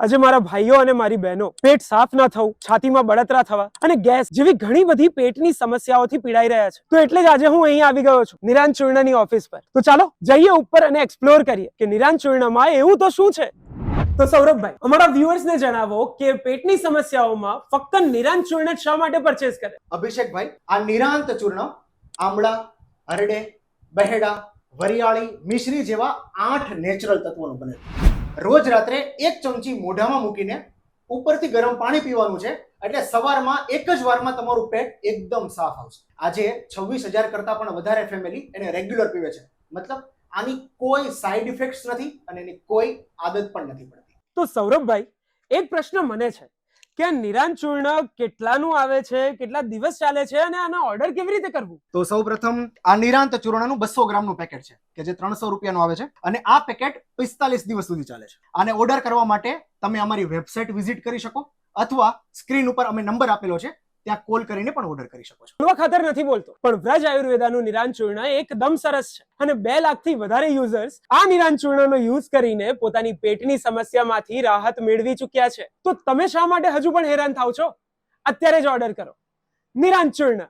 આજે મારા ભાઈઓ અને મારી બહેનો પેટ સાફ ના થવું, છાતીમાં બળતરા થવા અને ગેસ જેવી ઘણી બધી પેટની સમસ્યાઓથી પીડાઈ રહ્યા છે. તો એટલે જ આજે હું અહીં આવી ગયો છું નિરાંત ચૂર્ણની ઓફિસ પર. તો ચાલો જઈએ ઉપર અને એક્સપ્લોર કરીએ કે નિરાંત ચૂર્ણમાં એવું તો શું છે. તો સૌરભભાઈ, અમારા વ્યુઅર્સને જણાવો કે પેટની સમસ્યાઓમાં ફક્ત નિરાંત ચૂર્ણ શા માટે પરચેઝ કરે? અભિષેકભાઈ, આ નિરાંત ચૂર્ણ આમળા, હરડે, બહેડા, વરિયાળી, મિશ્રી જેવા 8 નેચરલ તત્વોનું બને છે. રોજ રાત્રે 1 ચમચી મોઢામાં મૂકીને ઉપરથી ગરમ પાણી પીવાનું છે, એટલે સવારમાં એક જ વારમાં તમારું પેટ એકદમ સાફ આવશે. આજે 26,000 કરતા પણ વધારે ફેમિલી એને રેગ્યુલર પીવે છે. મતલબ આની કોઈ સાઇડ ઇફેક્ટ્સ નથી અને એની કોઈ આદત પણ નથી પડતી. તો સૌરભભાઈ, એક પ્રશ્ન મને છે કે આ નિરાંત ચૂર્ણ કેટલાનું આવે છે, કેટલા દિવસ ચાલે છે અને આનો ઓર્ડર કેવી રીતે કરવું? તો સૌપ્રથમ આ નિરાંત ચૂર્ણનું 200 ગ્રામનું પેકેટ છે કે જે 300 રૂપિયાનું આવે છે અને આ પેકેટ 45 દિવસ સુધી ચાલે છે. આને ઓર્ડર કરવા માટે તમે અમારી વેબસાઇટ વિઝિટ કરી શકો અથવા સ્ક્રીન ઉપર અમે નંબર આપેલો છે ત્યાં કોલ કરીને પણ ઓર્ડર કરી શકો છો. પૂર્વ ખાતર નથી બોલતો, પણ વ્રજ આયુર્વેદાનું નિરાંત ચૂર્ણ એકદમ સરસ છે અને 2 લાખથી વધારે યુઝર્સ આ નિરાંત ચૂર્ણનો યુઝ કરીને પોતાની પેટની સમસ્યામાંથી રાહત મેળવી ચૂક્યા છે. તો તમે શા માટે હજુ પણ હેરાન થાવ છો? અત્યારે જ ઓર્ડર કરો નિરાંત ચૂર્ણ.